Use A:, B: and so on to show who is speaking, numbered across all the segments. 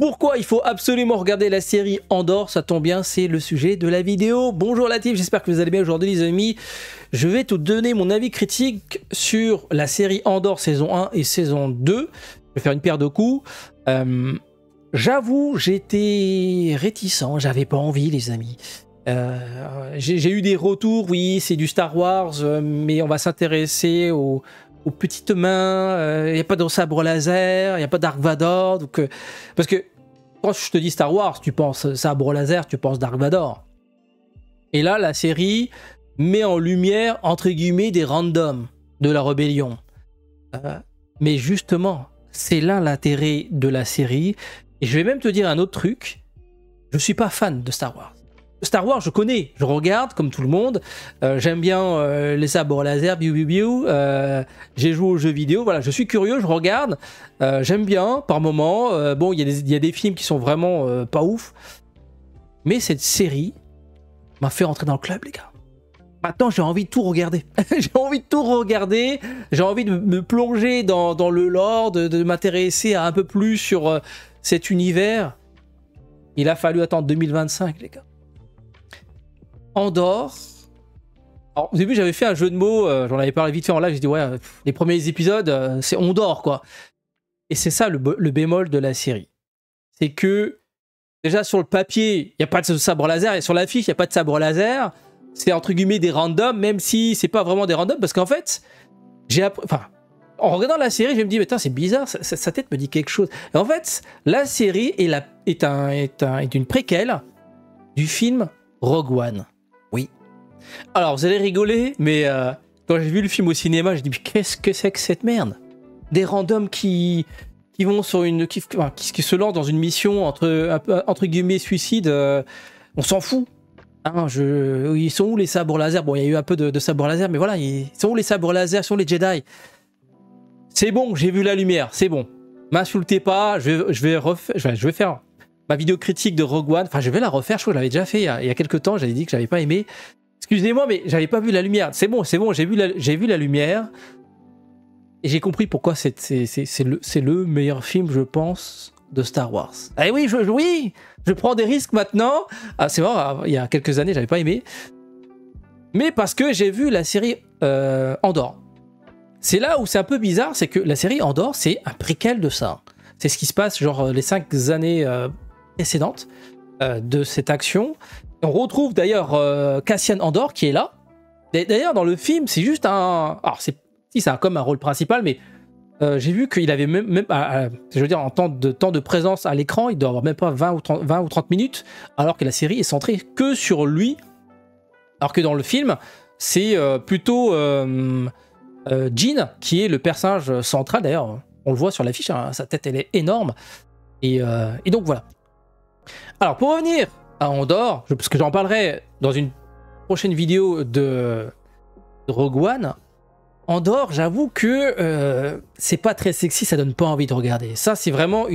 A: Pourquoi il faut absolument regarder la série Andor? Ça tombe bien, c'est le sujet de la vidéo. Bonjour la team, j'espère que vous allez bien aujourd'hui les amis. Je vais te donner mon avis critique sur la série Andor saison 1 et saison 2. Je vais faire une paire de coups. J'avoue, j'étais réticent, j'avais pas envie les amis. J'ai eu des retours, oui, c'est du Star Wars, mais on va s'intéresser aux petites mains, il n'y a pas de sabre laser, il n'y a pas Dark Vador, donc, parce que quand je te dis Star Wars, tu penses sabre laser, tu penses Dark Vador. Et là, la série met en lumière, entre guillemets, des randoms de la rébellion. Mais justement, c'est là l'intérêt de la série. Et je vais même te dire un autre truc, je ne suis pas fan de Star Wars. Star Wars, je connais, je regarde comme tout le monde. J'aime bien les sabres laser, j'ai joué aux jeux vidéo, voilà, je suis curieux, je regarde. J'aime bien par moment. Bon, il y a des films qui sont vraiment pas ouf. Mais cette série m'a fait rentrer dans le club, les gars. Maintenant, j'ai envie de tout regarder. J'ai envie de tout regarder. J'ai envie de me plonger dans le lore, de m'intéresser un peu plus sur cet univers. Il a fallu attendre 2025, les gars. Andor. Alors, au début, j'avais fait un jeu de mots, j'en avais parlé vite fait en live, j'ai dit ouais, les premiers épisodes, c'est on dort quoi. Et c'est ça le bémol de la série. C'est que, déjà sur le papier, il n'y a pas de sabre laser, et sur l'affiche, il n'y a pas de sabre laser. C'est entre guillemets des randoms, même si c'est pas vraiment des randoms, parce qu'en fait, en regardant la série, je me dis, mais c'est bizarre, sa tête me dit quelque chose. Et en fait, la série est une préquelle du film Rogue One. Oui. Alors, vous allez rigoler, mais quand j'ai vu le film au cinéma, j'ai dit, mais qu'est-ce que c'est que cette merde? Des randoms qui vont sur qui se lancent dans une mission entre guillemets suicide, on s'en fout. Hein, ils sont où les sabres laser? Bon, il y a eu un peu de sabres laser, mais voilà, ils sont où les sabres laser? Ils sont où les Jedi? C'est bon, j'ai vu la lumière, c'est bon. M'insultez pas, je vais faire ma vidéo critique de Rogue One. Enfin, je vais la refaire, je crois que je l'avais déjà fait il y a quelques temps, j'avais dit que j'avais pas aimé. Excusez-moi, mais j'avais pas vu la lumière. C'est bon, j'ai vu la lumière. Et j'ai compris pourquoi c'est le meilleur film, je pense, de Star Wars. Eh oui, je prends des risques maintenant. Ah, c'est vrai, il y a quelques années, j'avais pas aimé. Mais parce que j'ai vu la série Andor. C'est là où c'est un peu bizarre, c'est que la série Andor, c'est un préquel de ça. C'est ce qui se passe, genre, les 5 années précédentes de cette action. On retrouve d'ailleurs Cassian Andor qui est là. D'ailleurs, dans le film, c'est juste un... Alors, c'est comme un rôle principal, mais j'ai vu qu'il avait même je veux dire, en temps de présence à l'écran, il doit avoir même pas 20 ou 30 minutes, alors que la série est centrée que sur lui. Alors que dans le film, c'est plutôt Jean qui est le personnage central. D'ailleurs, on le voit sur l'affiche, hein, sa tête elle est énorme. Et donc voilà. Alors pour revenir à Andor, parce que j'en parlerai dans une prochaine vidéo de Rogue One, Andor, j'avoue que c'est pas très sexy, ça donne pas envie de regarder. Ça, c'est vraiment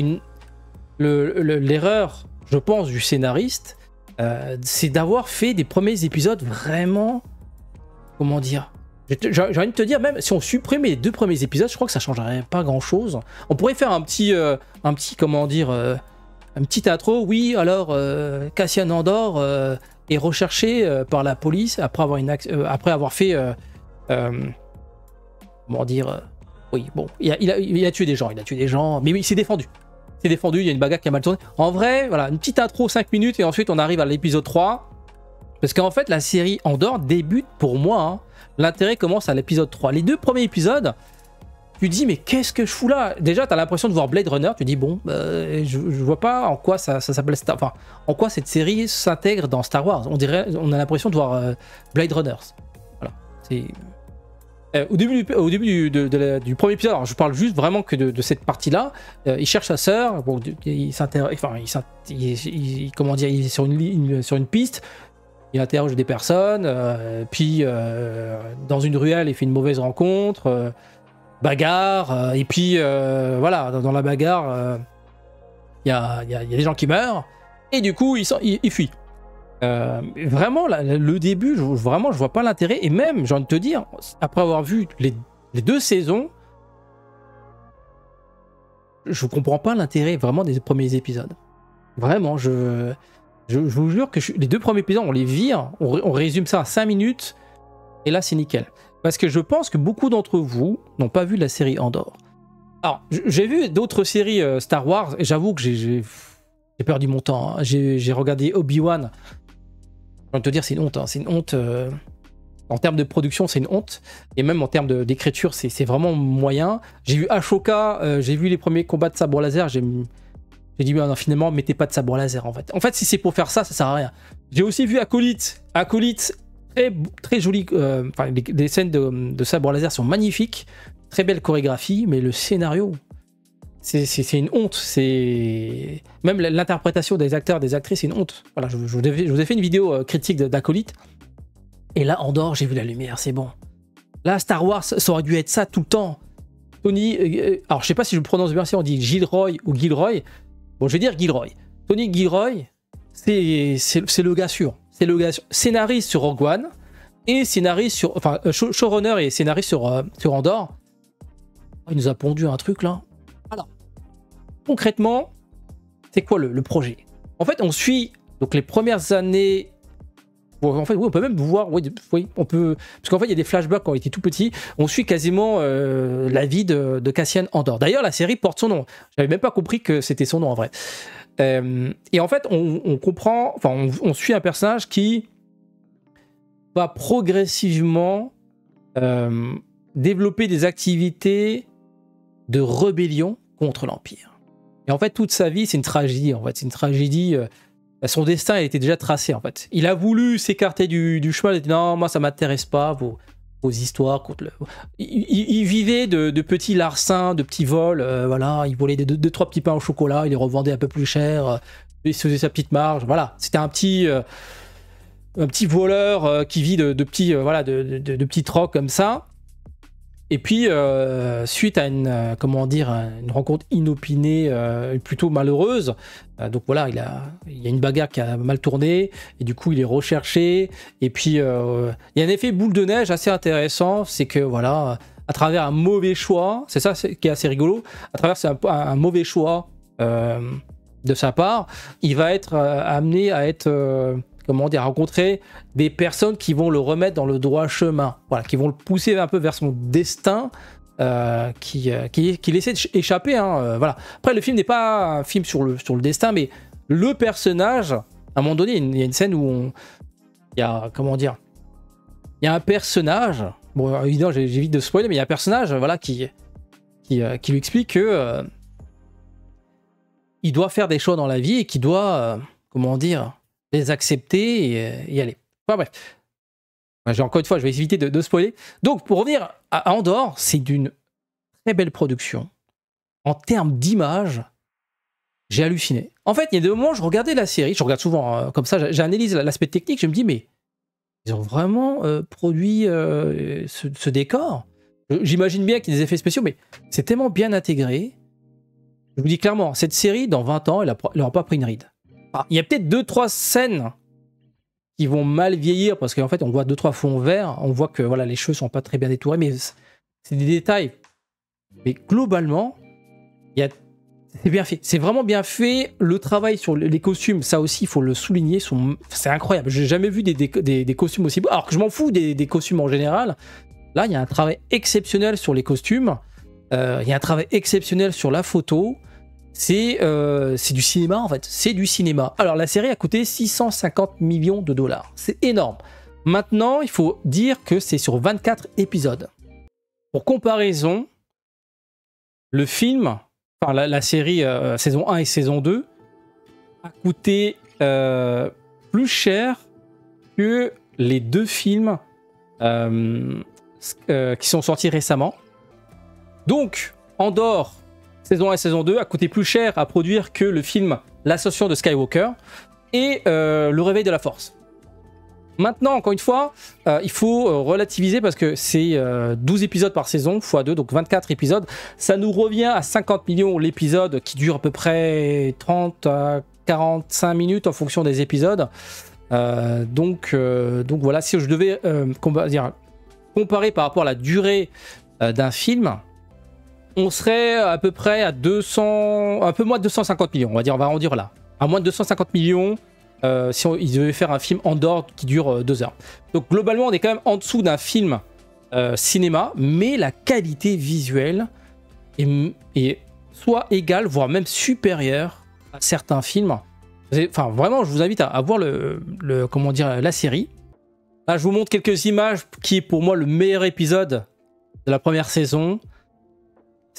A: l'erreur, je pense, du scénariste, c'est d'avoir fait des premiers épisodes vraiment, comment dire, j'ai envie de te dire, même si on supprimait les 2 premiers épisodes, je crois que ça changerait pas grand chose. On pourrait faire un petit comment dire, un petit intro. Oui, alors Cassian Andor est recherché par la police après avoir fait comment dire, oui, bon, il a tué des gens, mais oui, il s'est défendu. Il y a une bagarre qui a mal tourné. En vrai, voilà, une petite intro 5 minutes et ensuite on arrive à l'épisode 3. Parce qu'en fait, la série Andor débute pour moi, hein, l'intérêt commence à l'épisode 3. Les 2 premiers épisodes, tu te dis, mais qu'est-ce que je fous là? Déjà, tu as l'impression de voir Blade Runner, tu te dis, bon, je vois pas en quoi ça s'appelle Star... Enfin, en quoi cette série s'intègre dans Star Wars. On a l'impression de voir Blade Runners. Voilà, c'est... Au début du premier épisode, alors je parle juste vraiment que de cette partie-là, il cherche sa sœur, bon, il est sur une piste, il interroge des personnes, puis dans une ruelle, il fait une mauvaise rencontre, bagarre, et puis voilà, dans la bagarre, il y a des gens qui meurent, et du coup, il fuit. Vraiment, le début, je vois pas l'intérêt. Et même, j'ai envie de te dire, après avoir vu les 2 saisons, je comprends pas l'intérêt vraiment des premiers épisodes. Vraiment, je vous jure que les 2 premiers épisodes, on les vire, on résume ça à 5 minutes, et là c'est nickel. Parce que je pense que beaucoup d'entre vous n'ont pas vu la série Andor. Alors, j'ai vu d'autres séries Star Wars, et j'avoue que j'ai perdu mon temps. Hein. J'ai regardé Obi-Wan. Je vais te dire, c'est une honte. Hein. C'est une honte. En termes de production, c'est une honte. Et même en termes d'écriture, c'est vraiment moyen. J'ai vu Ashoka, j'ai vu les premiers combats de sabre laser. J'ai dit, non, finalement, mettez pas de sabre laser, en fait. En fait, si c'est pour faire ça, ça sert à rien. J'ai aussi vu Acolyte. Acolyte, très joli. Les scènes de sabre laser sont magnifiques. Très belle chorégraphie, mais le scénario, c'est une honte. Même l'interprétation des acteurs, des actrices, c'est une honte. Voilà, je vous ai fait une vidéo critique d'Acolyte. Et là, Andorre, j'ai vu la lumière, c'est bon. Là, Star Wars, ça aurait dû être ça tout le temps. Tony, alors je sais pas si je le prononce bien, si on dit Gilroy ou Gilroy. Bon, je vais dire Gilroy. Tony Gilroy, c'est le gars sûr. C'est le gars sûr. Scénariste sur Rogue One et scénariste sur, enfin, showrunner et scénariste sur Andorre. Il nous a pondu un truc là. Alors, concrètement, c'est quoi le projet? En fait, on suit donc les premières années. En fait, oui, on peut même voir, oui, on peut, parce qu'en fait, il y a des flashbacks quand il était tout petit. On suit quasiment la vie de Cassian Andor. D'ailleurs, la série porte son nom. J'avais même pas compris que c'était son nom en vrai. Et en fait, on comprend, enfin, on suit un personnage qui va progressivement développer des activités de rébellion contre l'Empire. Et en fait, toute sa vie, c'est une tragédie. En fait, c'est une tragédie. Son destin était déjà tracé, en fait. Il a voulu s'écarter du chemin. Il a dit non, moi, ça m'intéresse pas, vos histoires. Il vivait de petits larcins, de petits vols. Voilà, il volait deux, trois petits pains au chocolat. Il les revendait un peu plus cher. Il faisait sa petite marge. Voilà, c'était un petit voleur qui vit de petits, voilà, de petits trocs comme ça. Et puis, suite à une rencontre inopinée, plutôt malheureuse, donc voilà, il y a une bagarre qui a mal tourné, et du coup, il est recherché. Et puis, il y a un effet boule de neige assez intéressant, c'est que voilà, à travers un mauvais choix, c'est ça qui est assez rigolo, à travers un mauvais choix de sa part, il va être amené à être... à rencontrer des personnes qui vont le remettre dans le droit chemin, voilà, qui vont le pousser un peu vers son destin, qu'il essaie d'échapper. Hein, voilà. Après, le film n'est pas un film sur le destin, mais le personnage, à un moment donné, il y a une scène où il y a un personnage, bon, évidemment, j'évite de spoiler, mais il y a un personnage, voilà, qui lui explique que il doit faire des choix dans la vie et qu'il doit, les accepter et y aller. Enfin bref. Encore une fois, je vais éviter de spoiler. Donc, pour revenir à Andorre, c'est d'une très belle production. En termes d'image, j'ai halluciné. En fait, il y a des moments où je regardais la série, je regarde souvent comme ça, j'analyse l'aspect technique, je me dis, mais ils ont vraiment produit ce décor. J'imagine bien qu'il y a des effets spéciaux, mais c'est tellement bien intégré. Je vous dis clairement, cette série, dans 20 ans, elle n'aura pas pris une ride. Il y a peut-être 2-3 scènes qui vont mal vieillir parce qu'en fait on voit 2-3 fonds verts, on voit que voilà, les cheveux sont pas très bien détourés, mais c'est des détails. Mais globalement, c'est bien fait. C'est vraiment bien fait. Le travail sur les costumes, ça aussi il faut le souligner, c'est incroyable. J'ai jamais vu des costumes aussi beaux. Alors que je m'en fous des costumes en général. Là, il y a un travail exceptionnel sur les costumes. Il y a un travail exceptionnel sur la photo. C'est du cinéma en fait, c'est du cinéma. Alors la série a coûté 650 millions de dollars, c'est énorme. Maintenant, il faut dire que c'est sur 24 épisodes. Pour comparaison, le film, enfin la série saison 1 et saison 2 a coûté plus cher que les 2 films qui sont sortis récemment. Donc, Andorre, saison 1 et saison 2 a coûté plus cher à produire que le film L'Ascension de Skywalker et Le Réveil de la Force. Maintenant, encore une fois, il faut relativiser parce que c'est 12 épisodes par saison, x 2, donc 24 épisodes. Ça nous revient à 50 millions l'épisode qui dure à peu près 30 à 45 minutes en fonction des épisodes. Donc voilà, si je devais comparer par rapport à la durée d'un film, on serait à peu près à 200, un peu moins de 250 millions, on va arrondir là. À moins de 250 millions si ils devaient faire un film Andor qui dure 2 heures. Donc globalement, on est quand même en dessous d'un film cinéma, mais la qualité visuelle est soit égale, voire même supérieure à certains films. Enfin, vraiment, je vous invite à voir comment dire, la série. Là, je vous montre quelques images qui est pour moi le meilleur épisode de la première saison.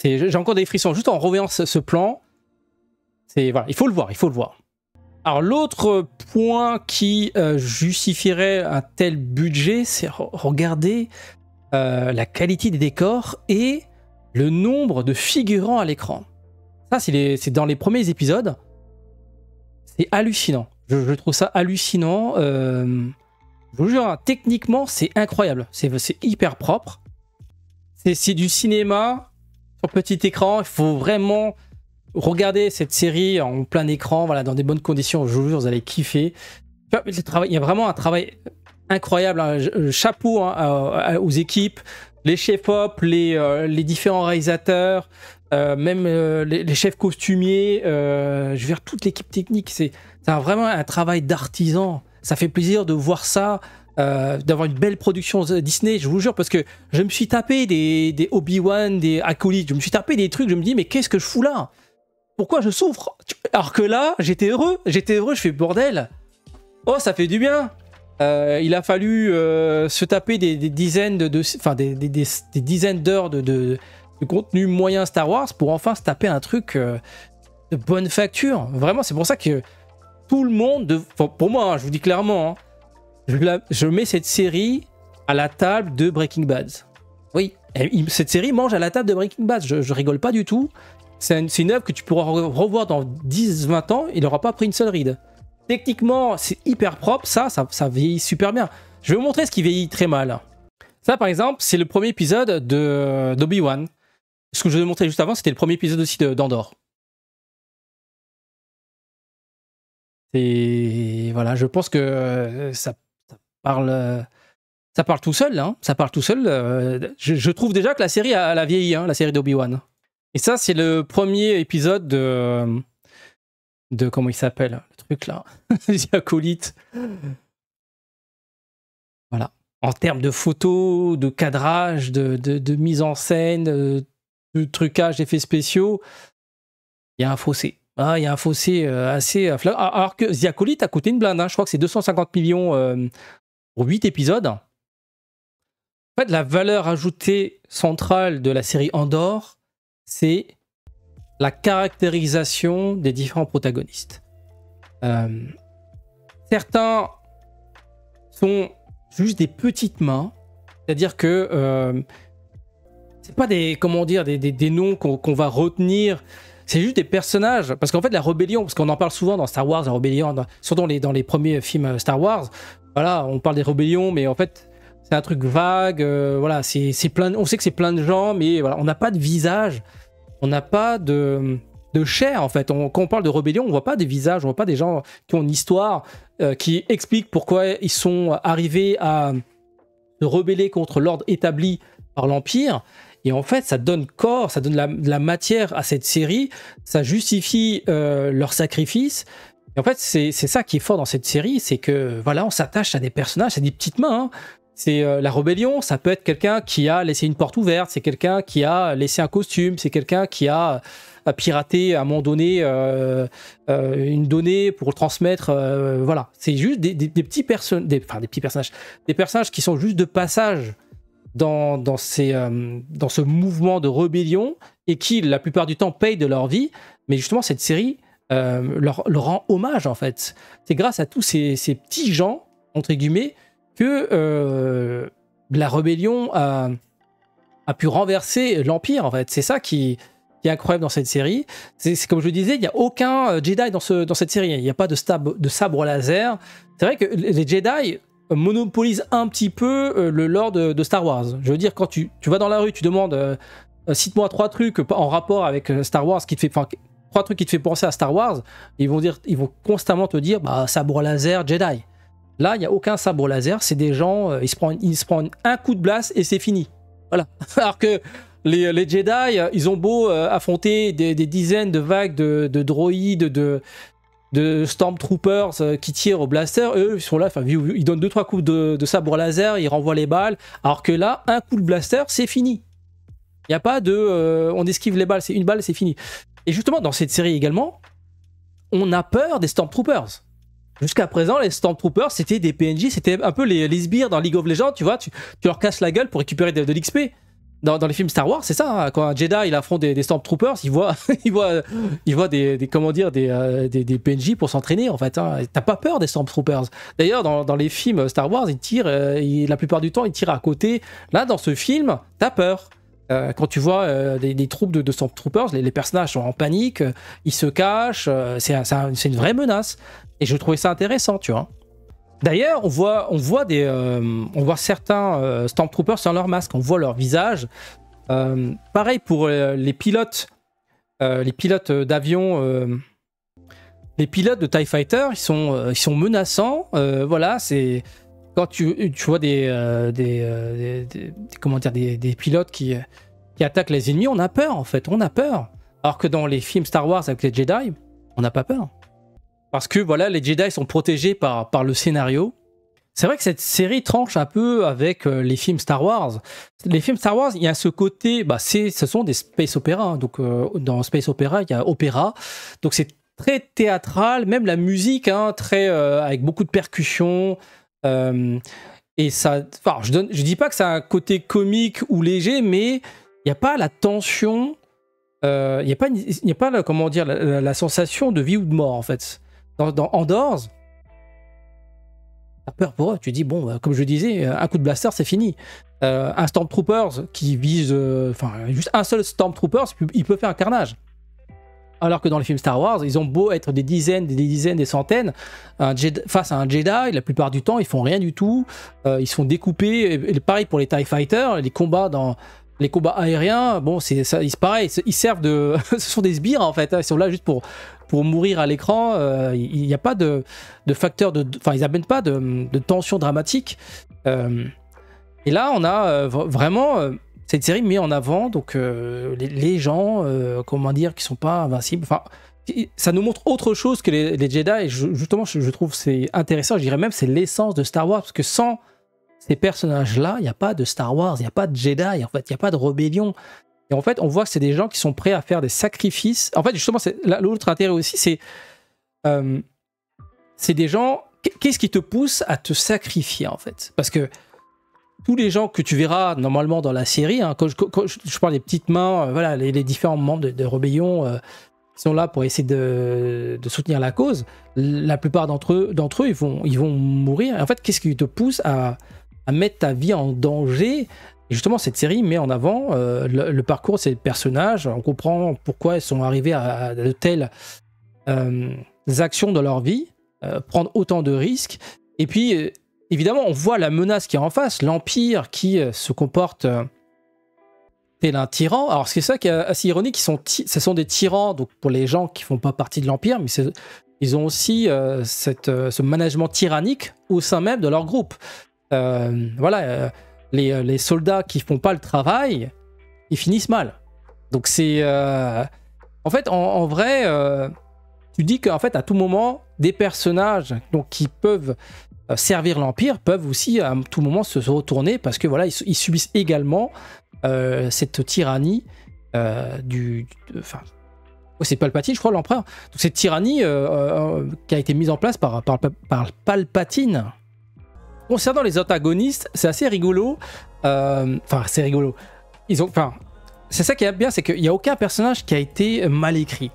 A: J'ai encore des frissons juste en revoyant ce plan. Voilà, il faut le voir. Alors l'autre point qui justifierait un tel budget, c'est regarder la qualité des décors et le nombre de figurants à l'écran. Ça, c'est dans les premiers épisodes. C'est hallucinant. Je trouve ça hallucinant. Je vous jure, hein, techniquement, c'est incroyable. C'est hyper propre. C'est du cinéma sur petit écran. Il faut vraiment regarder cette série en plein écran, voilà, dans des bonnes conditions. Je vous jure, vous allez kiffer. Il y a vraiment un travail incroyable. Hein. Chapeau aux équipes, les chefs-op, les différents réalisateurs, même les chefs costumiers. Je veux dire, toute l'équipe technique. C'est vraiment un travail d'artisan. Ça fait plaisir de voir ça. D'avoir une belle production Disney, je vous jure, parce que je me suis tapé des Obi-Wan, des acolytes, je me suis tapé des trucs, je me dis mais qu'est-ce que je fous là? Pourquoi je souffre? Alors que là, j'étais heureux, je fais bordel. Oh, ça fait du bien. Il a fallu se taper des dizaines des dizaines d'heures de contenu moyen Star Wars pour enfin se taper un truc de bonne facture. Vraiment, c'est pour ça que tout le monde, pour moi, hein, je vous dis clairement, hein, je mets cette série à la table de Breaking Bad. Oui, cette série mange à la table de Breaking Bad. Je rigole pas du tout. C'est une œuvre que tu pourras revoir dans 10-20 ans. Il n'aura pas pris une seule ride. Techniquement, c'est hyper propre. Ça vieillit super bien. Je vais vous montrer ce qui vieillit très mal. Ça, par exemple, c'est le premier épisode d'Obi-Wan. Ce que je vous ai montré juste avant, c'était le premier épisode aussi d'Andor. Et voilà, je pense que ça parle tout seul, hein. Ça parle tout seul. Je trouve déjà que la série a vieilli, hein, la série d'Obi-Wan. Et ça, c'est le premier épisode de comment il s'appelle, le truc là, les acolytes. Voilà. En termes de photos, de cadrage, de mise en scène, de trucage, d'effets spéciaux, il y a un fossé. Ah, il y a un fossé assez flagrant. Alors que The Acolyte a coûté une blinde, hein. Je crois que c'est 250 millions pour 8 épisodes. En fait, la valeur ajoutée centrale de la série Andor, c'est la caractérisation des différents protagonistes. Certains sont juste des petites mains, c'est-à-dire que c'est pas des noms qu'on va retenir. C'est juste des personnages, parce qu'en fait la rébellion, parce qu'on en parle souvent dans Star Wars, la rébellion, surtout dans les premiers films Star Wars, voilà, on parle des rébellions, mais en fait c'est un truc vague, voilà, c'est plein, on sait que c'est plein de gens, mais voilà, on n'a pas de visage, on n'a pas de chair en fait. Quand on parle de rébellion, on voit pas des visages, on voit pas des gens qui ont une histoire, qui expliquent pourquoi ils sont arrivés à se rebeller contre l'ordre établi par l'Empire. Et en fait, ça donne corps, ça donne de la matière à cette série, ça justifie leur sacrifice. Et en fait, c'est ça qui est fort dans cette série, c'est que voilà, on s'attache à des personnages, c'est des petites mains. Hein. C'est la rébellion, ça peut être quelqu'un qui a laissé une porte ouverte, c'est quelqu'un qui a laissé un costume, c'est quelqu'un qui a piraté à un moment donné une donnée pour transmettre. Voilà, c'est juste des petits personnages, des personnages qui sont juste de passage dans ce mouvement de rébellion et qui, la plupart du temps, payent de leur vie. Mais justement, cette série leur rend hommage, en fait. C'est grâce à tous ces petits gens, entre guillemets, que la rébellion a pu renverser l'Empire, en fait. C'est ça qui est incroyable dans cette série. C'est comme je le disais, il n'y a aucun Jedi dans cette série. Il n'y a pas de sabre laser. C'est vrai que les Jedi monopolise un petit peu le lore de Star Wars. Je veux dire, quand tu vas dans la rue, tu demandes cite-moi 3 trucs en rapport avec Star Wars, 3 trucs qui te fait penser à Star Wars, ils vont constamment te dire sabre laser Jedi. Là, il n'y a aucun sabre laser, c'est des gens, ils se prennent un coup de blast et c'est fini. Voilà. Alors que les Jedi, ils ont beau affronter des dizaines de vagues de droïdes, de Stormtroopers qui tirent au blaster, eux ils sont là, ils donnent 2-3 coups de sabre laser, ils renvoient les balles, alors que là, un coup de blaster, c'est fini. Il n'y a pas de on esquive les balles, c'est une balle, c'est fini. Et justement, dans cette série également, on a peur des Stormtroopers. Jusqu'à présent, les Stormtroopers, c'était des PNJ, c'était un peu les sbires dans League of Legends, tu vois, tu leur casses la gueule pour récupérer de l'XP. Dans les films Star Wars, c'est ça, hein, quand un Jedi il affronte des Stormtroopers, il voit des comment dire, des PNJ pour s'entraîner, en fait. Hein. T'as pas peur des Stormtroopers. D'ailleurs, dans les films Star Wars, ils tirent, la plupart du temps, ils tirent à côté. Là, dans ce film, t'as peur. Quand tu vois des troupes de Stormtroopers, les personnages sont en panique, ils se cachent, c'est une vraie menace. Et je trouvais ça intéressant, tu vois. D'ailleurs, on voit certains Stormtroopers sans leur masque, on voit leur visage. Pareil pour les pilotes d'avion, les pilotes de TIE Fighter, ils sont menaçants. Voilà, c'est quand tu vois des pilotes qui attaquent les ennemis, on a peur en fait, on a peur. Alors que dans les films Star Wars avec les Jedi, on n'a pas peur. Parce que voilà, les Jedi sont protégés par le scénario. C'est vrai que cette série tranche un peu avec les films Star Wars. Les films Star Wars, il y a ce côté, ce sont des space opéras. Hein. Donc dans space opéra, il y a opéra. Donc c'est très théâtral, même la musique, hein, très avec beaucoup de percussions. Et ça, je dis pas que ça a un côté comique ou léger, mais il n'y a pas la tension. Il n'y a pas comment dire, la sensation de vie ou de mort en fait. Dans Andor, t'as peur pour eux. Tu dis, bon, comme je disais, un coup de blaster, c'est fini. Un Stormtroopers qui vise... juste un seul Stormtrooper, il peut faire un carnage. Alors que dans les films Star Wars, ils ont beau être des dizaines, des centaines, face à un Jedi, la plupart du temps, ils font rien du tout. Ils sont découpés. Et pareil pour les TIE Fighters, les combats aériens, bon, c'est ça, pareil, ils servent de... Ce sont des sbires, en fait. Ils sont là juste pour mourir à l'écran. Il n'y a pas de facteur de... Enfin, ils n'amènent pas de tension dramatique. Et là, on a vraiment... cette série met en avant donc, les gens, comment dire, qui ne sont pas invincibles. Enfin, ça nous montre autre chose que les Jedi. Et justement, je trouve que c'est intéressant. Je dirais même c'est l'essence de Star Wars. Parce que sans ces personnages-là, il n'y a pas de Star Wars, il n'y a pas de Jedi, en fait, il n'y a pas de rébellion. Et en fait, on voit que c'est des gens qui sont prêts à faire des sacrifices. En fait, justement, l'autre intérêt aussi, c'est des gens... Qu'est-ce qui te pousse à te sacrifier, en fait? Parce que tous les gens que tu verras normalement dans la série, hein, quand je parle des petites mains, voilà, les différents membres de rébellion qui sont là pour essayer de soutenir la cause, la plupart d'entre eux, ils vont mourir. Et en fait, qu'est-ce qui te pousse à mettre ta vie en danger? Et justement, cette série met en avant le parcours de ces personnages. On comprend pourquoi ils sont arrivés à de telles actions dans leur vie, prendre autant de risques. Et puis, évidemment, on voit la menace qui est en face, l'Empire qui se comporte tel un tyran. Alors, c'est ça qui est assez ironique. Ce sont des tyrans donc, pour les gens qui ne font pas partie de l'Empire, mais ils ont aussi ce management tyrannique au sein même de leur groupe. Voilà, les soldats qui font pas le travail, ils finissent mal. Donc c'est... En fait, en vrai, tu dis qu'en fait, à tout moment, des personnages donc, qui peuvent servir l'Empire peuvent aussi à tout moment se retourner parce que voilà, ils subissent également cette tyrannie c'est Palpatine, je crois, l'empereur. Donc cette tyrannie qui a été mise en place par Palpatine. Concernant les antagonistes, c'est assez rigolo. C'est rigolo. C'est ça qui est bien, c'est qu'il n'y a aucun personnage qui a été mal écrit.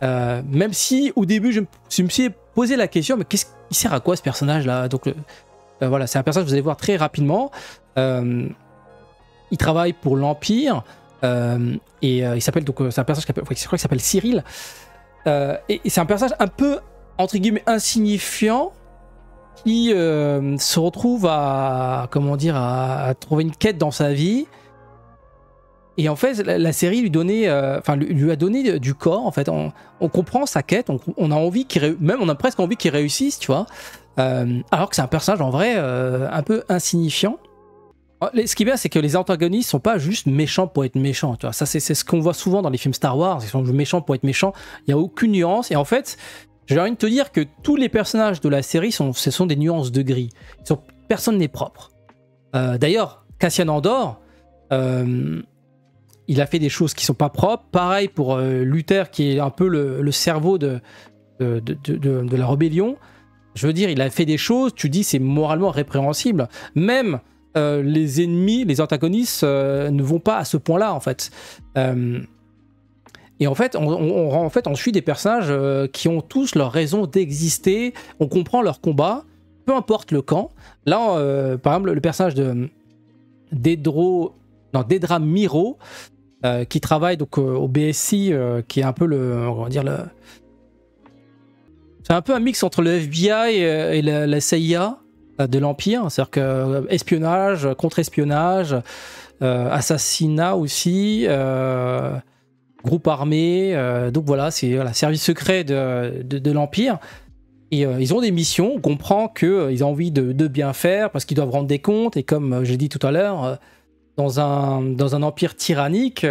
A: Même si, au début, je me suis posé la question, mais il sert à quoi ce personnage-là? Donc, voilà, c'est un personnage que vous allez voir très rapidement. Il travaille pour l'Empire. Et il s'appelle, donc, c'est un personnage je crois qu'il s'appelle Cyril. Et c'est un personnage un peu, entre guillemets, insignifiant, qui se retrouve à trouver une quête dans sa vie. Et en fait, la série lui a donné du corps. En fait, on comprend sa quête. On a envie on a presque envie qu'il réussisse, tu vois. Alors que c'est un personnage en vrai un peu insignifiant. Ce qui est bien, c'est que les antagonistes sont pas juste méchants pour être méchants. Tu vois, ça, c'est ce qu'on voit souvent dans les films Star Wars. Ils sont méchants pour être méchants. Il n'y a aucune nuance. Et en fait, j'ai envie de te dire que tous les personnages de la série, ce sont des nuances de gris. Personne n'est propre. D'ailleurs, Cassian Andor, il a fait des choses qui sont pas propres. Pareil pour Luther, qui est un peu le cerveau de la rébellion. Je veux dire, il a fait des choses, tu dis, c'est moralement répréhensible. Même les ennemis, les antagonistes ne vont pas à ce point-là, en fait. Et en fait, on suit des personnages qui ont tous leur raison d'exister. On comprend leur combat, peu importe le camp. Là, par exemple, le personnage d'Edra Miro, qui travaille donc au BSI, qui est un peu c'est un peu un mix entre le FBI et la CIA de l'Empire, c'est-à-dire que espionnage, contre-espionnage, assassinat aussi, groupe armé, donc voilà, c'est service secret de l'Empire. Et ils ont des missions, on comprend qu'ils ont envie de bien faire parce qu'ils doivent rendre des comptes, et comme j'ai dit tout à l'heure, dans un empire tyrannique,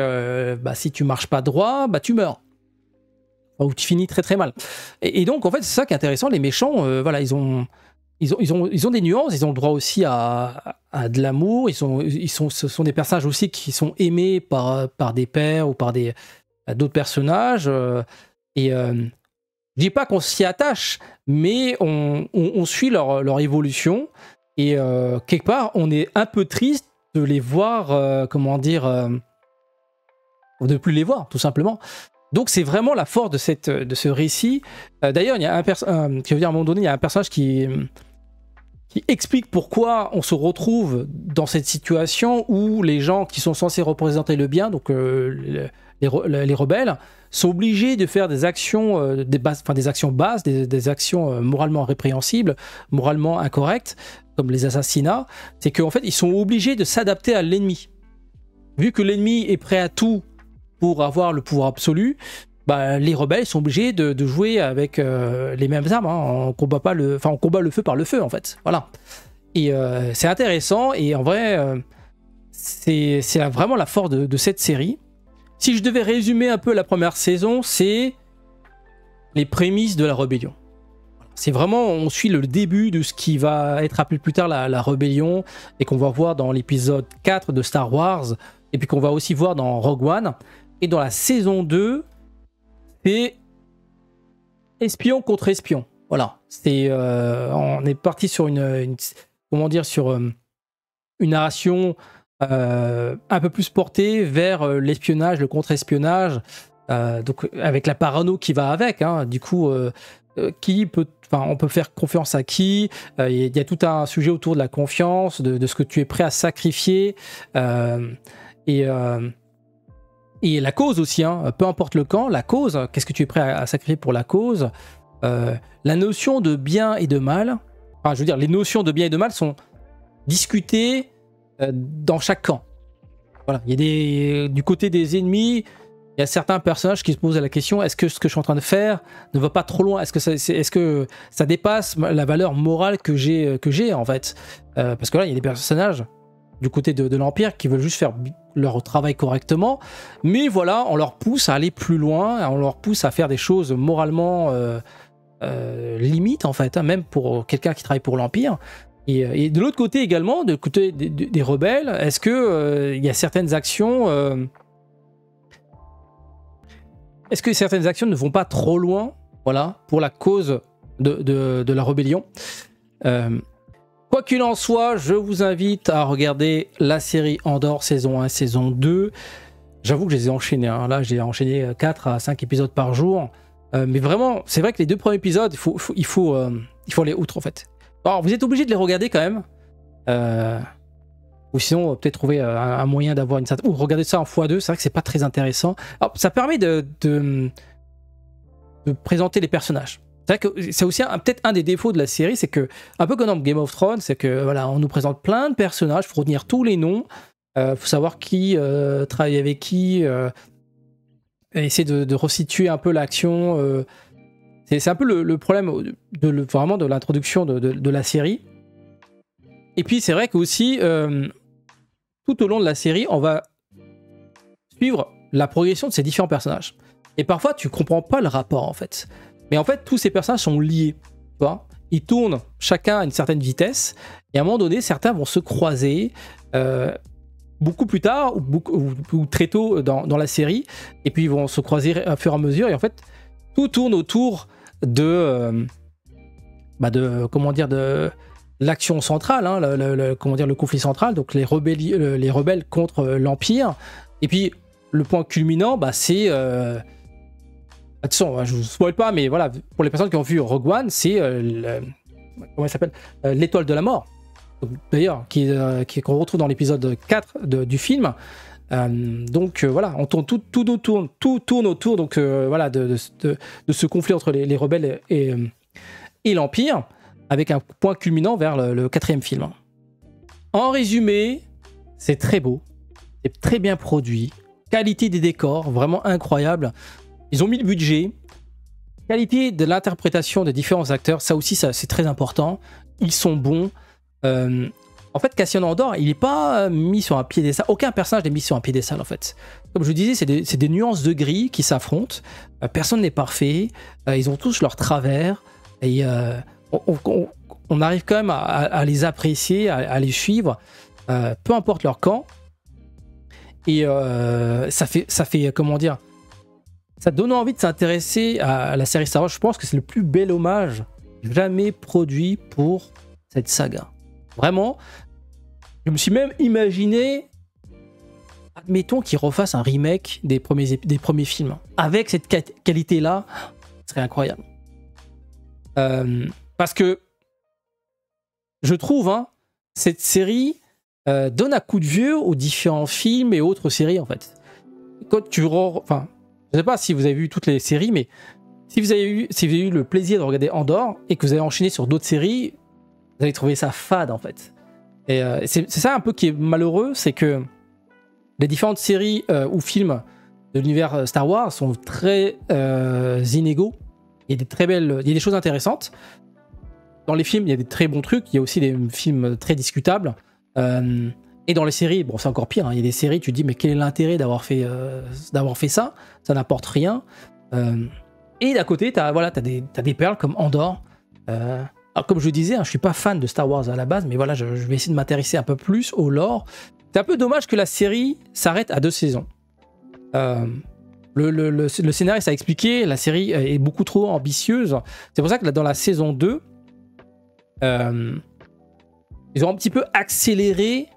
A: si tu marches pas droit, tu meurs. Ou tu finis très très mal. Et donc en fait c'est ça qui est intéressant, les méchants, ils ont des nuances, ils ont le droit aussi à de l'amour, ce sont des personnages aussi qui sont aimés par des pairs ou par d'autres personnages, je dis pas qu'on s'y attache, mais on suit leur évolution, et quelque part on est un peu triste de les voir, de plus les voir tout simplement. Donc c'est vraiment la force de ce récit. D'ailleurs, il y a à un moment donné, il y a un personnage qui explique pourquoi on se retrouve dans cette situation où les gens qui sont censés représenter le bien, donc les rebelles, sont obligés de faire des actions, des actions basses, des actions moralement répréhensibles, moralement incorrectes, comme les assassinats. C'est qu'en fait, ils sont obligés de s'adapter à l'ennemi. Vu que l'ennemi est prêt à tout pour avoir le pouvoir absolu, les rebelles sont obligés de jouer avec les mêmes armes. On combat le feu par le feu, en fait. Voilà. Et c'est intéressant, et en vrai, c'est vraiment la force de cette série. Si je devais résumer un peu la première saison, c'est les prémices de la rébellion. C'est vraiment, on suit le début de ce qui va être appelé plus tard la rébellion, et qu'on va voir dans l'épisode 4 de Star Wars, et puis qu'on va aussi voir dans Rogue One. Et dans la saison 2, c'est espion contre espion. Voilà. On est parti sur une narration un peu plus portée vers l'espionnage, le contre-espionnage, donc avec la parano qui va avec. Du coup, on peut faire confiance à qui. Il y a tout un sujet autour de la confiance, de ce que tu es prêt à sacrifier. Et la cause aussi, peu importe le camp, la cause, qu'est-ce que tu es prêt à sacrifier pour la cause, la notion de bien et de mal, les notions de bien et de mal sont discutées dans chaque camp. Voilà, du côté des ennemis, il y a certains personnages qui se posent la question, est-ce que ce que je suis en train de faire ne va pas trop loin, est-ce que ça dépasse la valeur morale que j'ai en fait, parce que là il y a des personnages du côté de l'Empire qui veulent juste faire leur travail correctement, mais voilà, on leur pousse à aller plus loin, on leur pousse à faire des choses moralement limites en fait, même pour quelqu'un qui travaille pour l'Empire. Et de l'autre côté également, du côté des rebelles, est-ce que il y a certaines actions est-ce que certaines actions ne vont pas trop loin, voilà, pour la cause de la rébellion? Quoi qu'il en soit, je vous invite à regarder la série Andor saison 1, saison 2. J'avoue que je les ai enchaînés. Là, j'ai enchaîné 4 à 5 épisodes par jour. Mais vraiment, c'est vrai que les 2 premiers épisodes, il faut aller outre, en fait. Alors, vous êtes obligé de les regarder quand même. Ou sinon, peut-être trouver un moyen d'avoir une certaine... Ou regarder ça en x2, c'est vrai que c'est pas très intéressant. Alors, ça permet de présenter les personnages. C'est vrai que c'est aussi peut-être un des défauts de la série, c'est que, un peu comme dans Game of Thrones, c'est que voilà, on nous présente plein de personnages, il faut retenir tous les noms, faut savoir qui travaille avec qui, essayer de resituer un peu l'action. C'est un peu le problème vraiment de l'introduction de la série. Et puis c'est vrai que aussi, tout au long de la série, on va suivre la progression de ces différents personnages. Et parfois, tu comprends pas le rapport, en fait. Mais en fait, tous ces personnages sont liés, tu vois. Ils tournent chacun à une certaine vitesse, et à un moment donné, certains vont se croiser beaucoup plus tard, ou très tôt dans la série, et puis ils vont se croiser à fur et à mesure, et en fait, tout tourne autour de comment dire, de l'action centrale, hein, comment dire, le conflit central, donc les rebelles contre l'Empire, et puis le point culminant, c'est... attention, je vous spoil pas, mais voilà, pour les personnes qui ont vu Rogue One, c'est comment il s'appelle, l'étoile de la mort, d'ailleurs, qu'on retrouve dans l'épisode 4 du film. Donc voilà, on tourne, tout tourne autour donc, voilà, de ce conflit entre les rebelles et l'Empire, avec un point culminant vers le 4e film. En résumé, c'est très beau, c'est très bien produit, qualité des décors, vraiment incroyable. Ils ont mis le budget, qualité de l'interprétation des différents acteurs, ça aussi, c'est très important. Ils sont bons. En fait, Cassian Andor, il n'est pas mis sur un piédestal. Aucun personnage n'est mis sur un piédestal, en fait. Comme je vous disais, c'est des nuances de gris qui s'affrontent. Personne n'est parfait. Ils ont tous leurs travers. Et on arrive quand même à les apprécier, à les suivre, peu importe leur camp. Et ça fait, comment dire, ça donne envie de s'intéresser à la série Star Wars. Je pense que c'est le plus bel hommage jamais produit pour cette saga. Vraiment, je me suis même imaginé, admettons qu'ils refassent un remake des premiers films. Avec cette qualité-là, ce serait incroyable. Parce que je trouve, cette série donne un coup de vieux aux différents films et autres séries, en fait. Quand tu enfin, je sais pas si vous avez vu toutes les séries, mais si vous avez eu le plaisir de regarder Andor et que vous avez enchaîné sur d'autres séries, vous allez trouver ça fade, en fait. Et c'est ça un peu qui est malheureux, c'est que les différentes séries ou films de l'univers Star Wars sont très inégaux. Il y a des très belles, il y a des choses intéressantes. Dans les films, il y a des très bons trucs. Il y a aussi des films très discutables. Et dans les séries, bon, c'est encore pire. Il y a des séries, tu te dis, mais quel est l'intérêt d'avoir fait ça? Ça n'apporte rien. Et d'à côté, t'as des perles comme Andor. Alors, comme je le disais, je suis pas fan de Star Wars à la base, mais voilà, je vais essayer de m'intéresser un peu plus au lore. C'est un peu dommage que la série s'arrête à 2 saisons. Le scénariste a expliqué, la série est beaucoup trop ambitieuse. C'est pour ça que dans la saison 2, ils ont un petit peu accéléré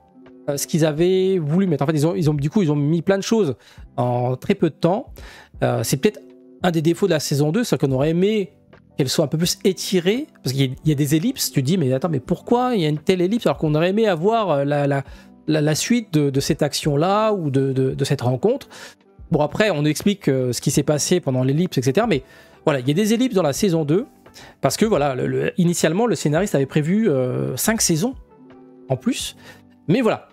A: ce qu'ils avaient voulu mettre. En fait, ils ont mis plein de choses en très peu de temps. C'est peut-être un des défauts de la saison 2, c'est qu'on aurait aimé qu'elle soit un peu plus étirée, parce qu'il y a des ellipses. Tu te dis, mais attends, mais pourquoi il y a une telle ellipse alors qu'on aurait aimé avoir la suite de cette action-là ou de cette rencontre. Bon, après, on nous explique ce qui s'est passé pendant l'ellipse, etc. Mais voilà, il y a des ellipses dans la saison 2, parce que voilà, initialement, le scénariste avait prévu 5 saisons en plus. Mais voilà,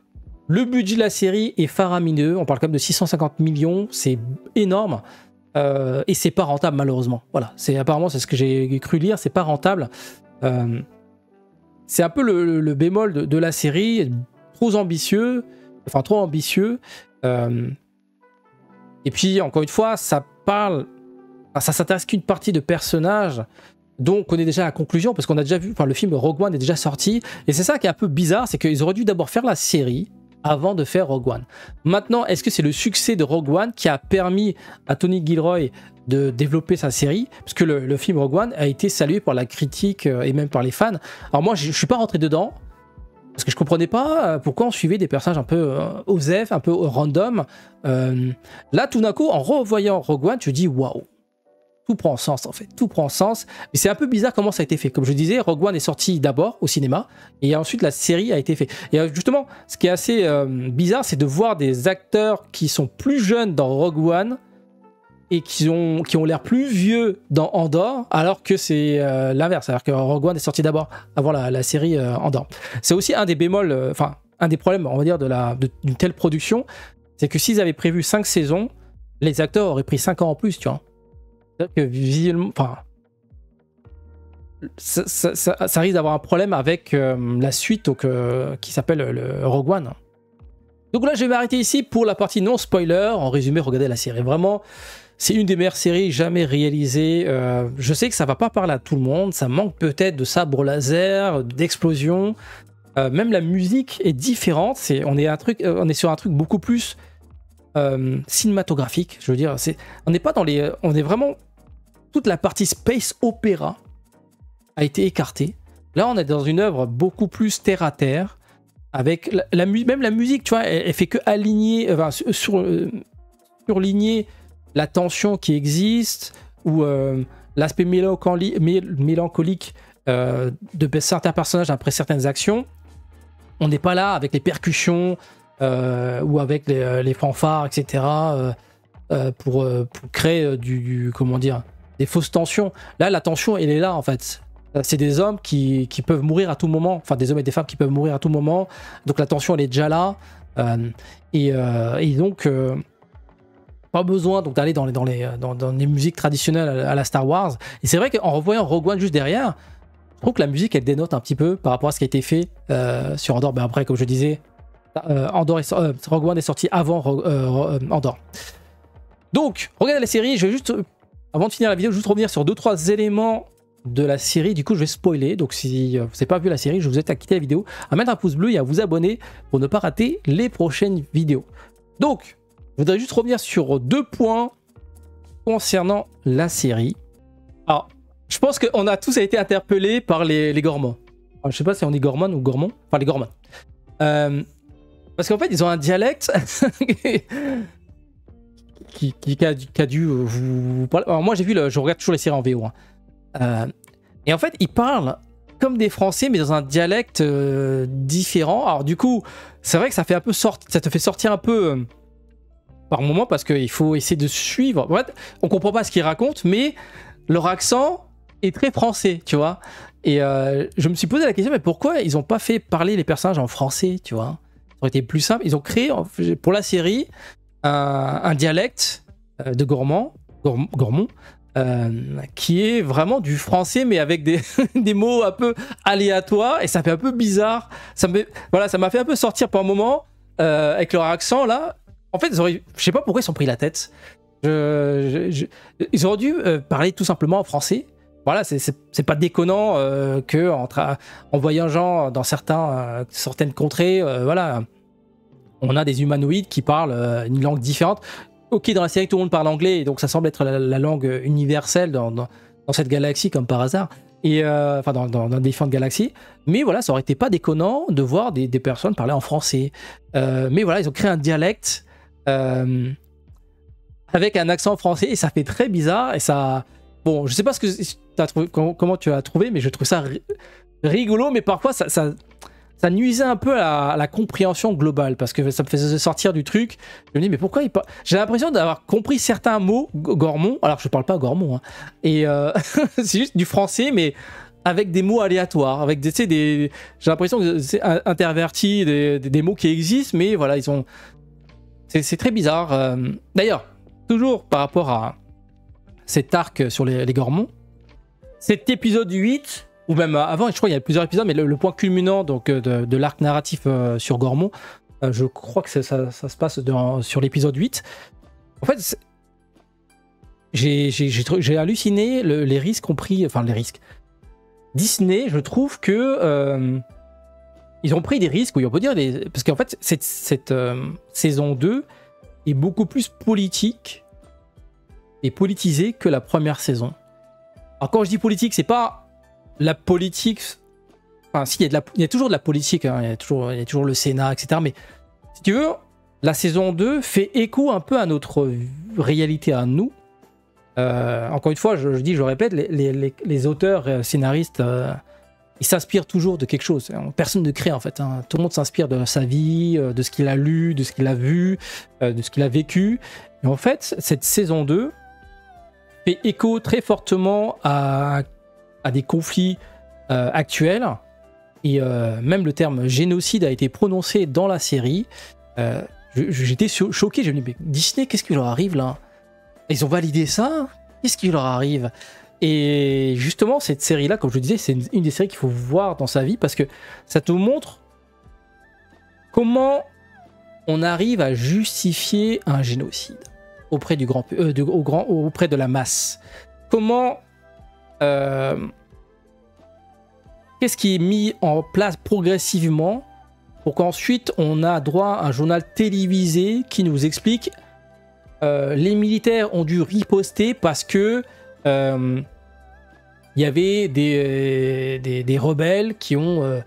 A: le budget de la série est faramineux. On parle quand même de 650 millions, c'est énorme. Et c'est pas rentable, malheureusement. Voilà, apparemment, c'est ce que j'ai cru lire, c'est pas rentable. C'est un peu le bémol de la série, trop ambitieux. Et puis, encore une fois, ça s'intéresse qu'une partie de personnages dont on connaît déjà la conclusion, parce qu'on a déjà vu, le film Rogue One est déjà sorti, et c'est ça qui est un peu bizarre, c'est qu'ils auraient dû d'abord faire la série avant de faire Rogue One. Maintenant, est-ce que c'est le succès de Rogue One qui a permis à Tony Gilroy de développer sa série? Parce que le film Rogue One a été salué par la critique et même par les fans. Alors moi, je suis pas rentré dedans, parce que je comprenais pas pourquoi on suivait des personnages un peu osef, un peu random. Là, tout d'un coup, en revoyant Rogue One, tu te dis waouh, tout prend sens, en fait, tout prend sens. Mais c'est un peu bizarre comment ça a été fait. Comme je disais, Rogue One est sorti d'abord au cinéma, et ensuite la série a été faite. Et justement, ce qui est assez bizarre, c'est de voir des acteurs qui sont plus jeunes dans Rogue One et qui ont l'air plus vieux dans Andor, alors que c'est l'inverse. C'est-à-dire que Rogue One est sorti d'abord, avant la série Andor. C'est aussi un des bémols, un des problèmes, on va dire, d'une telle production, c'est que s'ils avaient prévu 5 saisons, les acteurs auraient pris 5 ans en plus, tu vois. C'est-à-dire que visuellement, ça risque d'avoir un problème avec la suite qui s'appelle le Rogue One. Donc là, je vais m'arrêter ici pour la partie non spoiler. En résumé, regardez la série. Vraiment, c'est une des meilleures séries jamais réalisées. Je sais que ça va pas parler à tout le monde. Ça manque peut-être de sabres laser, d'explosions. Même la musique est différente. On est sur un truc beaucoup plus cinématographique. Je veux dire, on n'est pas dans les. On est vraiment. Toute la partie space opéra a été écartée. Là, on est dans une œuvre beaucoup plus terre à terre. Avec même la musique, tu vois, elle fait que aligner, surligner la tension qui existe ou l'aspect mélancolique de certains personnages après certaines actions. On n'est pas là avec les percussions ou avec les fanfares, etc. Pour créer comment dire, des fausses tensions. Là, la tension, elle est là en fait. C'est des hommes qui peuvent mourir à tout moment, enfin des hommes et des femmes qui peuvent mourir à tout moment, donc la tension elle est déjà là, et donc pas besoin donc d'aller dans les musiques traditionnelles à la Star Wars. Et c'est vrai qu'en revoyant Rogue One juste derrière, je trouve que la musique elle dénote un petit peu par rapport à ce qui a été fait sur Andor. Ben après, comme je disais, Rogue One est sorti avant Andor. Donc regardez la série. Je vais juste, avant de finir la vidéo, juste revenir sur 2-3 éléments de la série. Du coup, je vais spoiler. Donc, si vous n'avez pas vu la série, je vous invite à quitter la vidéo, à mettre un pouce bleu et à vous abonner pour ne pas rater les prochaines vidéos. Donc, je voudrais juste revenir sur 2 points concernant la série. Alors, je pense qu'on a tous été interpellés par les Gormons. Alors, je ne sais pas si on dit Gormon ou Gormon. Enfin, les Gormons. Parce qu'en fait, ils ont un dialecte qui a dû vous parler. Alors, moi, je regarde toujours les séries en VO. Et en fait, ils parlent comme des Français, mais dans un dialecte différent. Alors du coup, c'est vrai que ça te fait sortir un peu par moment parce qu'il faut essayer de suivre. En fait, on comprend pas ce qu'ils racontent, mais leur accent est très français, tu vois. Et je me suis posé la question, mais pourquoi ils ont pas fait parler les personnages en français, tu vois? Ça aurait été plus simple. Ils ont créé pour la série un dialecte de Gormont. Qui est vraiment du français mais avec des mots un peu aléatoires et ça fait un peu bizarre. Ça m'a fait un peu sortir par un moment avec leur accent là. En fait, je sais pas pourquoi ils s'ont pris la tête. Ils auraient dû parler tout simplement en français. Voilà, c'est pas déconnant en voyageant dans certaines contrées, voilà, on a des humanoïdes qui parlent une langue différente. Ok, dans la série, tout le monde parle anglais, et donc ça semble être la langue universelle dans cette galaxie, comme par hasard, et enfin dans différentes galaxies. Mais voilà, ça aurait été pas déconnant de voir des personnes parler en français. Mais voilà, ils ont créé un dialecte avec un accent français, et ça fait très bizarre, et ça... Bon, je sais pas comment tu as trouvé, mais je trouve ça rigolo, mais parfois ça nuisait un peu à la compréhension globale parce que ça me faisait sortir du truc. Je me dis, mais pourquoi j'ai l'impression d'avoir compris certains mots Gormont, alors que je parle pas Gormont, hein. Et c'est juste du français, mais avec des mots aléatoires, avec j'ai l'impression que c'est interverti des mots qui existent, mais voilà, c'est très bizarre. D'ailleurs, toujours par rapport à cet arc sur les Gormons, cet épisode 8. Ou même avant, je crois qu'il y a plusieurs épisodes, mais le point culminant donc, de l'arc narratif sur Gormont, je crois que ça se passe sur l'épisode 8. En fait, j'ai halluciné les risques ont pris... Enfin, les risques. Disney, je trouve que... ils ont pris des risques, oui, on peut dire... Parce qu'en fait, cette saison 2 est beaucoup plus politique et politisée que la première saison. Alors quand je dis politique, c'est pas... La politique, enfin si, il y a toujours de la politique, hein, il y a toujours le Sénat, etc. Mais si tu veux, la saison 2 fait écho un peu à notre réalité à nous. Encore une fois, je répète, les auteurs, scénaristes, ils s'inspirent toujours de quelque chose. Personne ne crée en fait, hein. Tout le monde s'inspire de sa vie, de ce qu'il a lu, de ce qu'il a vu, de ce qu'il a vécu. Et en fait, cette saison 2 fait écho très fortement à des conflits actuels, et même le terme génocide a été prononcé dans la série. J'étais choqué, je me dis, mais Disney, qu'est-ce qui leur arrive là? Ils ont validé ça? Qu'est-ce qui leur arrive? Et justement, cette série-là, comme je disais, c'est une des séries qu'il faut voir dans sa vie, parce que ça te montre comment on arrive à justifier un génocide auprès du auprès de la masse. Comment qu'est-ce qui est mis en place progressivement pour qu'ensuite on a droit à un journal télévisé qui nous explique les militaires ont dû riposter parce que il y avait des rebelles qui ont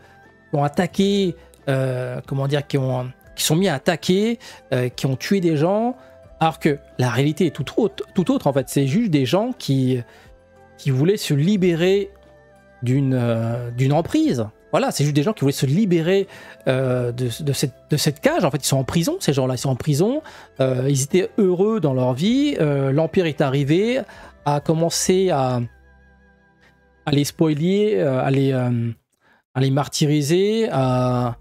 A: attaqué, comment dire, qui sont mis à attaquer, qui ont tué des gens, alors que la réalité est tout autre en fait. C'est juste des gens qui voulaient se libérer d'une emprise. Voilà, c'est juste des gens qui voulaient se libérer de cette cage. En fait, ils sont en prison, ces gens-là. Ils sont en prison. Ils étaient heureux dans leur vie. L'Empire est arrivé, a commencé à les spoiler, à les martyriser, à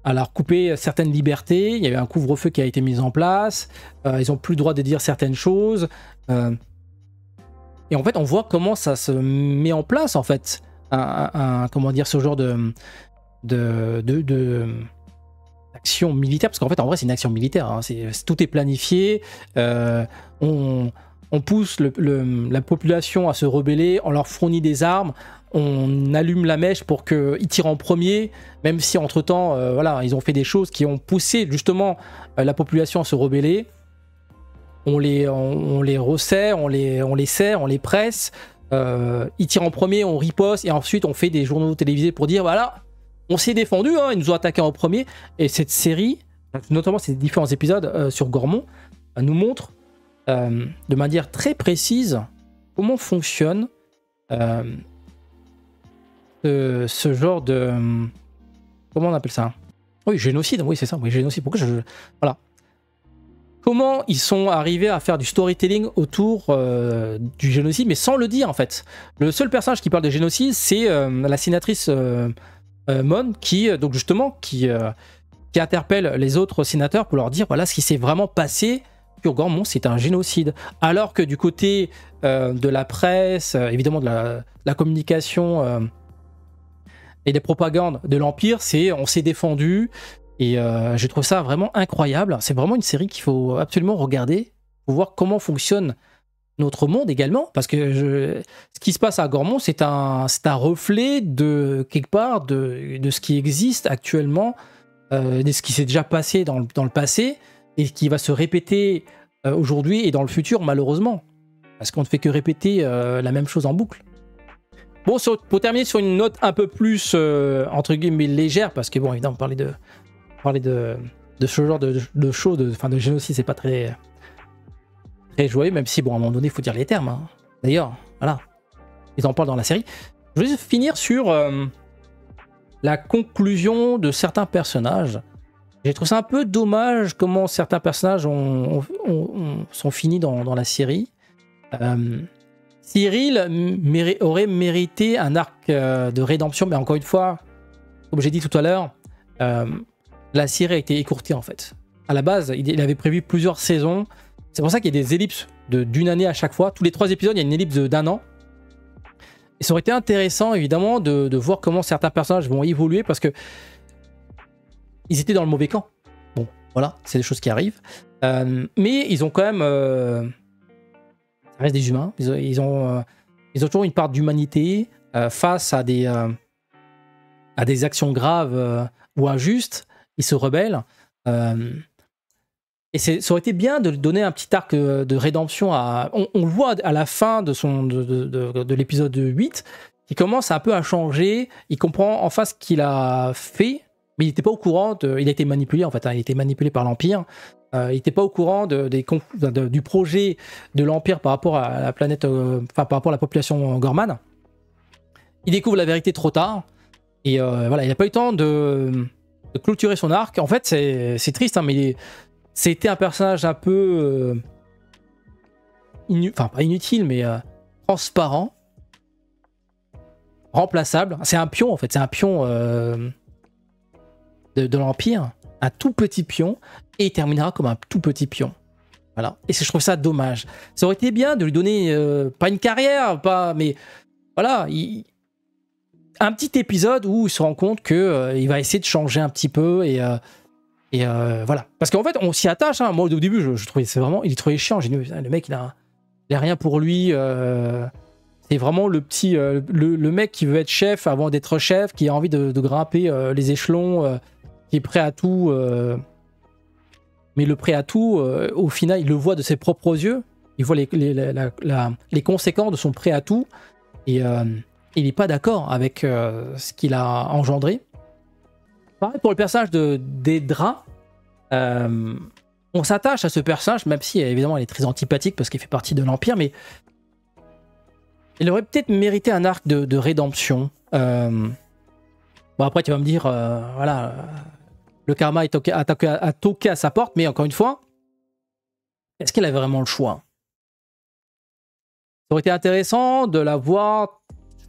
A: leur couper certaines libertés. Il y avait un couvre-feu qui a été mis en place. Ils n'ont plus le droit de dire certaines choses. Et en fait, on voit comment ça se met en place, en fait. Comment dire, ce genre d'action militaire, parce qu'en fait en vrai c'est une action militaire, hein. Tout est planifié, on pousse la population à se rebeller, on leur fournit des armes, on allume la mèche pour qu'ils tirent en premier, même si entre temps voilà, ils ont fait des choses qui ont poussé justement la population à se rebeller. On les resserre, on les serre, on les presse. Ils tirent en premier, on riposte et ensuite on fait des journaux télévisés pour dire voilà, on s'est défendu, hein, ils nous ont attaqué en premier. Et cette série, notamment ces différents épisodes sur Gormont, nous montre de manière très précise comment fonctionne ce genre de... comment on appelle ça? Oui, génocide, oui c'est ça, oui, génocide. Pourquoi voilà. Comment ils sont arrivés à faire du storytelling autour du génocide, mais sans le dire en fait. Le seul personnage qui parle de génocide, c'est la sénatrice Mon, donc justement, qui interpelle les autres sénateurs pour leur dire voilà ce qui s'est vraiment passé sur Gormont, c'est un génocide. Alors que du côté de la presse, évidemment de la communication et des propagandes de l'Empire, c'est on s'est défendu. Et je trouve ça vraiment incroyable. C'est vraiment une série qu'il faut absolument regarder pour voir comment fonctionne notre monde également. Parce que ce qui se passe à Gormont, c'est un reflet de quelque part de ce qui existe actuellement, de ce qui s'est déjà passé dans le passé et qui va se répéter aujourd'hui et dans le futur malheureusement. Parce qu'on ne fait que répéter la même chose en boucle. Bon, pour terminer sur une note un peu plus entre guillemets légère, parce que bon, évidemment, parler de ce genre de choses, de génocide, c'est pas très joyeux, même si, bon, à un moment donné, il faut dire les termes. Hein. D'ailleurs, voilà, ils en parlent dans la série. Je vais juste finir sur la conclusion de certains personnages. J'ai trouvé ça un peu dommage comment certains personnages sont finis dans la série. Cyril aurait mérité un arc de rédemption, mais encore une fois, comme j'ai dit tout à l'heure, la série a été écourtée en fait. À la base, il avait prévu plusieurs saisons. C'est pour ça qu'il y a des ellipses d'une année à chaque fois. Tous les 3 épisodes, il y a une ellipse d'1 an. Et ça aurait été intéressant, évidemment, de voir comment certains personnages vont évoluer parce que ils étaient dans le mauvais camp. Bon, voilà, c'est des choses qui arrivent. Mais ils ont quand même... ça reste des humains. Ils ont toujours une part d'humanité face à des actions graves ou injustes. Ils se rebellent. Et ça aurait été bien de donner un petit arc de rédemption à... On le voit à la fin de l'épisode 8, il commence un peu à changer, il comprend enfin ce qu'il a fait, mais il n'était pas au courant, il a été manipulé en fait, hein, il a été manipulé par l'Empire, il n'était pas au courant du projet de l'Empire par rapport à la planète, par rapport à la population Gorman. Il découvre la vérité trop tard, et voilà, il n'a pas eu le temps de clôturer son arc. En fait, c'est triste, hein, mais c'était un personnage un peu... enfin, pas inutile, mais transparent, remplaçable. C'est un pion, en fait. C'est un pion de l'Empire. Un tout petit pion. Et il terminera comme un tout petit pion. Voilà. Et je trouve ça dommage. Ça aurait été bien de lui donner, pas une carrière, mais voilà, un petit épisode où il se rend compte qu'il va essayer de changer un petit peu et Et voilà. Parce qu'en fait, on s'y attache. Hein. Moi, au début, je trouvais c'est vraiment, il est trop chiant. J'ai dit, le mec, il a rien pour lui. C'est vraiment le petit, le mec qui veut être chef avant d'être chef, qui a envie de grimper les échelons, qui est prêt à tout. Mais le prêt à tout, au final, il le voit de ses propres yeux. Il voit les conséquences de son prêt à tout. Et il n'est pas d'accord avec ce qu'il a engendré. Pareil pour le personnage d'Edra. On s'attache à ce personnage, même si évidemment elle est très antipathique parce qu'il fait partie de l'Empire, mais il aurait peut-être mérité un arc de rédemption. Bon, après, tu vas me dire, voilà, le karma a toqué à sa porte, mais encore une fois, est-ce qu'elle avait vraiment le choix? Ça aurait été intéressant de la voir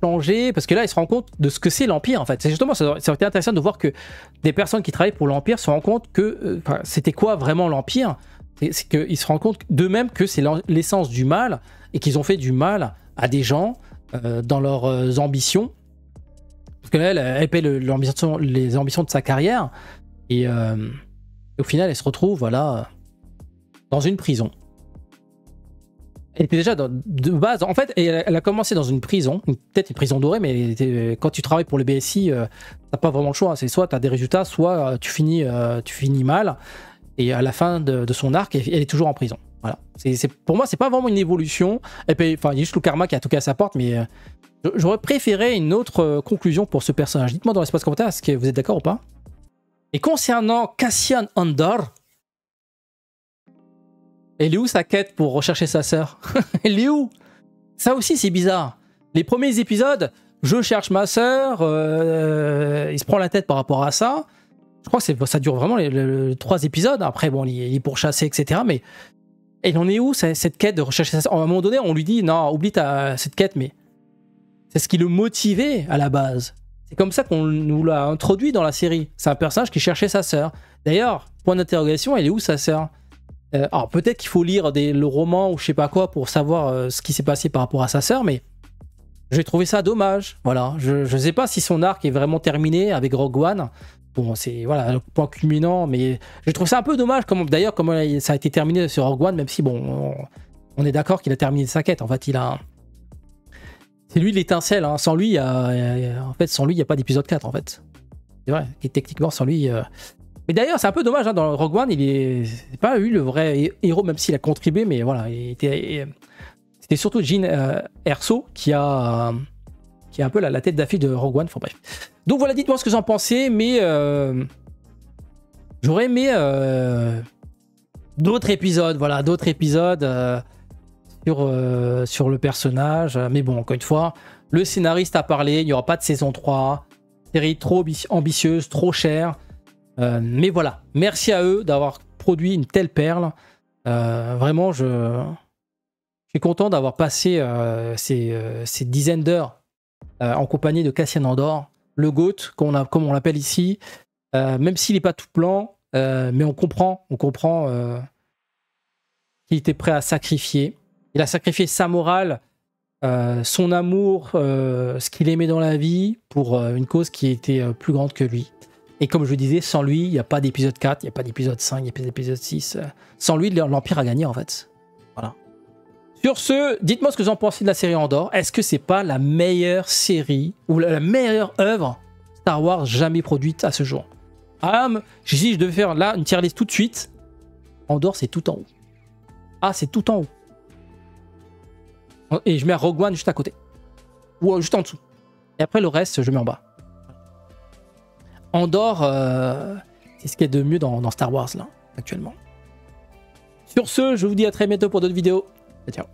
A: changer, parce que là, il se rend compte de ce que c'est l'Empire, en fait. C'est justement, ça aurait été intéressant de voir que des personnes qui travaillent pour l'Empire se rendent compte que c'était quoi vraiment l'Empire. C'est qu'ils se rendent compte d'eux-mêmes que c'est l'essence du mal, et qu'ils ont fait du mal à des gens dans leurs ambitions. Parce que là, elle paie les ambitions de sa carrière, et au final, elle se retrouve, voilà, dans une prison. Elle était déjà de base, en fait, elle a commencé dans une prison, peut-être une prison dorée, mais quand tu travailles pour le BSI, t'as pas vraiment le choix. C'est soit t'as des résultats, soit tu finis mal. Et à la fin de son arc, elle est toujours en prison. Voilà. Pour moi, c'est pas vraiment une évolution. Et puis, enfin, il y a juste le karma qui a toqué à sa porte, mais j'aurais préféré une autre conclusion pour ce personnage. Dites-moi dans l'espace commentaire, est-ce que vous êtes d'accord ou pas? Et concernant Cassian Andor, elle est où sa quête pour rechercher sa sœur? Elle est où? Ça aussi, c'est bizarre. Les premiers épisodes, je cherche ma sœur, il se prend la tête par rapport à ça. Je crois que ça dure vraiment les 3 épisodes. Après, bon, il est pourchassé, etc. Mais elle en est où, cette quête de rechercher sa sœur? À un moment donné, on lui dit, non, oublie cette quête, mais c'est ce qui le motivait à la base. C'est comme ça qu'on nous l'a introduit dans la série. C'est un personnage qui cherchait sa sœur. D'ailleurs, point d'interrogation, elle est où sa sœur? Alors peut-être qu'il faut lire le roman ou je sais pas quoi pour savoir ce qui s'est passé par rapport à sa sœur, mais j'ai trouvé ça dommage. Voilà, je sais pas si son arc est vraiment terminé avec Rogue One. Bon, c'est voilà le point culminant, mais je trouve ça un peu dommage. D'ailleurs, comment ça a été terminé sur Rogue One, même si bon, on est d'accord qu'il a terminé sa quête. En fait, c'est lui l'étincelle. Hein. Sans lui, sans lui, il y a pas d'épisode 4 en fait. C'est vrai. Et techniquement, sans lui. Mais d'ailleurs, c'est un peu dommage, hein, dans Rogue One, c'est pas eu le vrai héros, même s'il a contribué, mais voilà, c'était surtout Jyn Erso qui est un peu la tête d'affiche de Rogue One, enfin bref. Donc voilà, dites-moi ce que vous en pensez, mais j'aurais aimé d'autres épisodes, sur le personnage, mais bon, encore une fois, le scénariste a parlé, il n'y aura pas de saison 3, série trop ambitieuse, trop chère. Mais voilà, merci à eux d'avoir produit une telle perle. Vraiment, je suis content d'avoir passé ces dizaines d'heures en compagnie de Cassian Andor, le GOAT, comme on l'appelle ici. Même s'il n'est pas tout blanc, mais on comprend qu'il était prêt à sacrifier. Il a sacrifié sa morale, son amour, ce qu'il aimait dans la vie pour une cause qui était plus grande que lui. Et comme je vous disais, sans lui, il n'y a pas d'épisode 4, il n'y a pas d'épisode 5, il n'y a pas d'épisode 6. Sans lui, l'Empire a gagné en fait. Voilà. Sur ce, dites-moi ce que vous en pensez de la série Andor. Est-ce que c'est pas la meilleure série ou la meilleure œuvre Star Wars jamais produite à ce jour? Si je devais faire là une tier list tout de suite, Andor c'est tout en haut. Ah, c'est tout en haut. Et je mets Rogue One juste à côté. Ou juste en dessous. Et après le reste, je mets en bas. Andor, c'est ce qu'il y a de mieux dans Star Wars là, actuellement. Sur ce, je vous dis à très bientôt pour d'autres vidéos. Ciao.